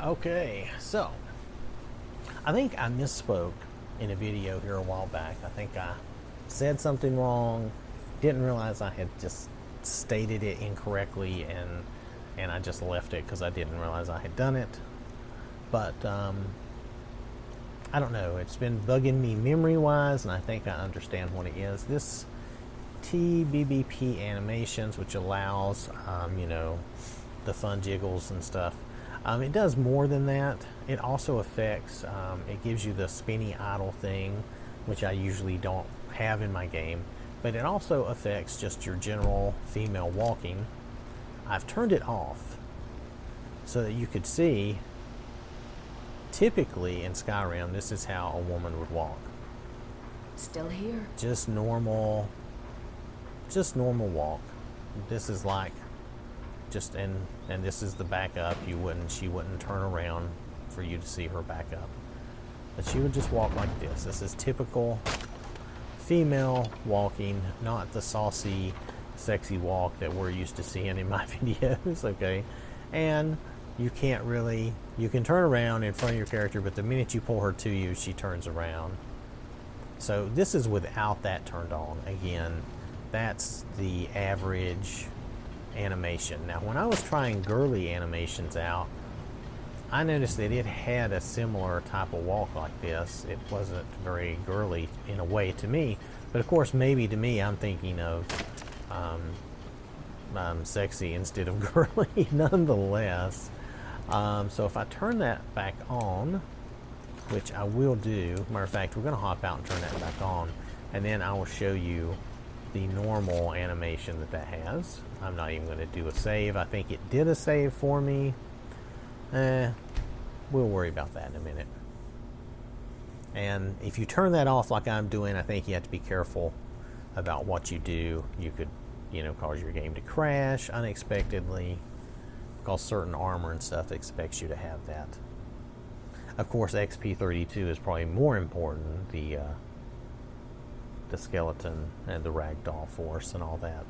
Okay, so I think I misspoke in a video here a while back. I think I said something wrong, didn't realize I had just stated it incorrectly, and I just left it because I didn't realize I had done it. But I don't know, it's been bugging me memory wise, and I think I understand what it is. This TBBP animations, which allows the fun jiggles and stuff, it does more than that. It also affects, it gives you the spinny idle thing, which I usually don't have in my game, but it also affects just your general female walking. I've turned it off so that you could see, typically in Skyrim, this is how a woman would walk. Still here. Just normal walk. This is like and this is the back up. She wouldn't turn around for you to see her back up, but she would just walk like this. This is typical female walking, not the saucy, sexy walk that we're used to seeing in my videos. Okay, and you can turn around in front of your character, but the minute you pull her to you, she turns around. So this is without that turned on. Again, that's the average animation. Now, when I was trying girly animations out, I noticed that it had a similar type of walk like this. It wasn't very girly in a way to me, but of course, maybe to me, I'm thinking of sexy instead of girly nonetheless. So if I turn that back on, which I will do, matter of fact, we're going to hop out and turn that back on, and then I will show you the normal animation that has. I'm not even going to do a save. I think it did a save for me. We'll worry about that in a minute. And if you turn that off like I'm doing, I think you have to be careful about what you do. You could, cause your game to crash unexpectedly, because certain armor and stuff expects you to have that. Of course, XP32 is probably more important, the skeleton and the ragdoll force and all that.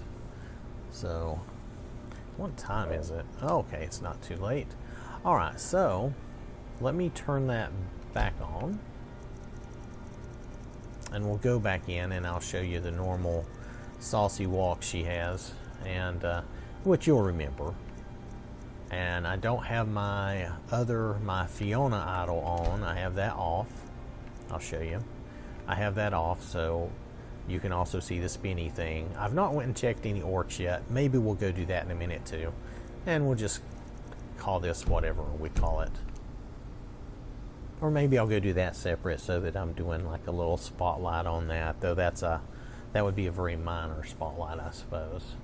So, what time is it? Oh, okay, it's not too late. Alright, so let me turn that back on, and we'll go back in and I'll show you the normal saucy walk she has, and what you'll remember. And I don't have my Fiona idol on. I have that off. I'll show you. I have that off, so you can also see the spinny thing. I've not went and checked any orcs yet. Maybe we'll go do that in a minute too. And we'll just call this whatever we call it. Or maybe I'll go do that separate so that I'm doing like a little spotlight on that. Though that would be a very minor spotlight, I suppose.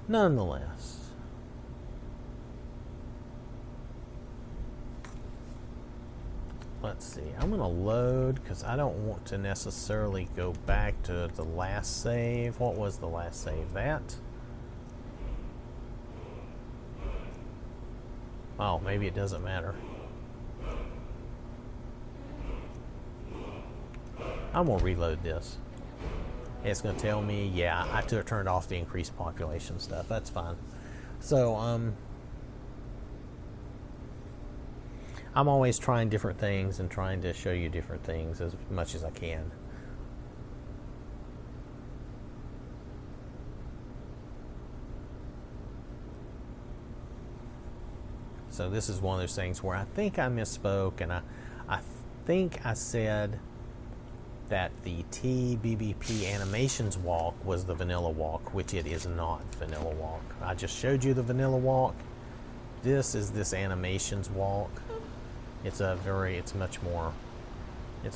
Nonetheless. Let's see, I'm going to load because I don't want to necessarily go back to the last save. What was the last save? That? Oh, maybe it doesn't matter. I'm going to reload this. It's going to tell me, yeah, I turned off the increased population stuff. That's fine. So, I'm always trying different things and trying to show you different things as much as I can. So this is one of those things where I think I misspoke, and I think I said that the TBBP animations walk was the vanilla walk, which it is not vanilla walk. I just showed you the vanilla walk. This is this animations walk. It's a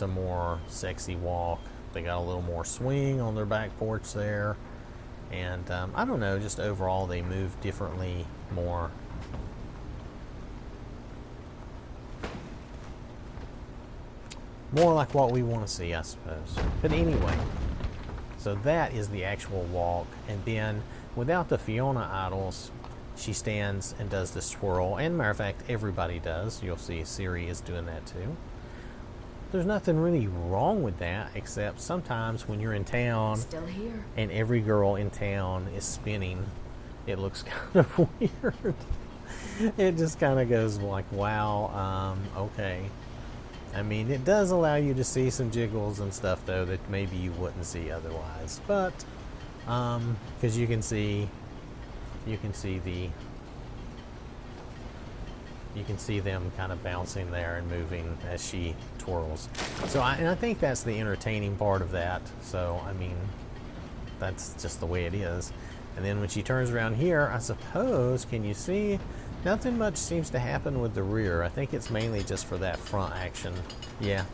more sexy walk. They got a little more swing on their back porch there. And I don't know, just overall they move differently, more like what we want to see, I suppose. But anyway, so that is the actual walk. And then without the Fiona idols, she stands and does the swirl, and matter of fact, everybody does. You'll see Siri is doing that too. There's nothing really wrong with that, except sometimes when you're in town, still here, and every girl in town is spinning, it looks kind of weird. It just kind of goes like, wow, okay. I mean, it does allow you to see some jiggles and stuff though that maybe you wouldn't see otherwise. But because you can see them kind of bouncing there and moving as she twirls. So I think that's the entertaining part of that. So I mean, that's just the way it is. And then when she turns around here, I suppose, can you see? Nothing much seems to happen with the rear. I think it's mainly just for that front action. Yeah,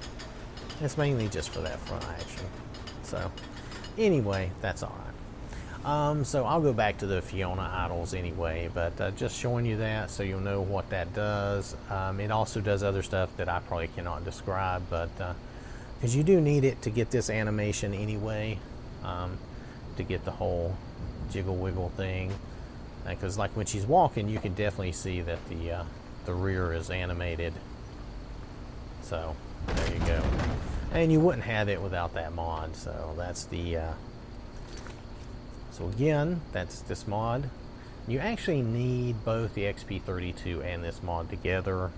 it's mainly just for that front action. So anyway, that's all right. So I'll go back to the Fiona idols anyway, but just showing you that so you'll know what that does. It also does other stuff that I probably cannot describe, but because you do need it to get this animation anyway, to get the whole jiggle wiggle thing. Because like when she's walking, you can definitely see that the rear is animated. So there you go. And you wouldn't have it without that mod. So that's the. So again, that's this mod. You actually need both the XP32 and this mod together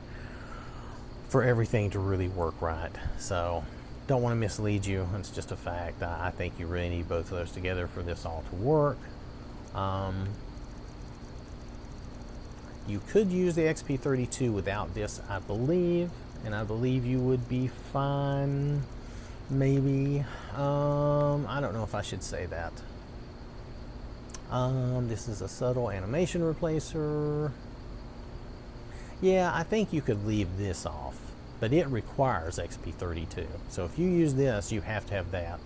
for everything to really work right. So don't want to mislead you. It's just a fact. I think you really need both of those together for this all to work. You could use the XP32 without this, I believe, and I believe you would be fine, maybe. I don't know if I should say that. This is a subtle animation replacer. Yeah, I think you could leave this off, but it requires XP32. So if you use this, you have to have that,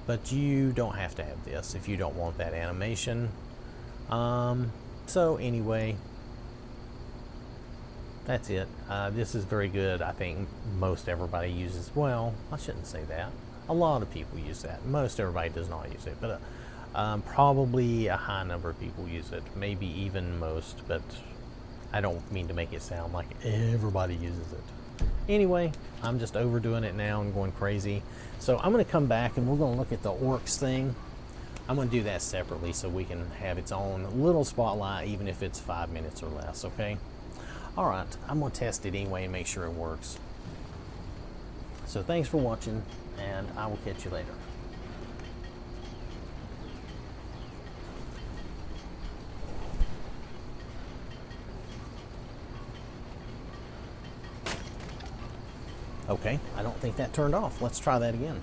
but you don't have to have this if you don't want that animation. So anyway, that's it. This is very good. I think most everybody uses, well, I shouldn't say that. A lot of people use that. Most everybody does not use it, but probably a high number of people use it. Maybe even most, but I don't mean to make it sound like everybody uses it. Anyway, I'm just overdoing it now and going crazy. So I'm going to come back and we're going to look at the orcs thing. I'm going to do that separately so we can have its own little spotlight, even if it's 5 minutes or less, okay? All right, I'm going to test it anyway and make sure it works. So thanks for watching, and I will catch you later. Okay, I don't think that turned off. Let's try that again.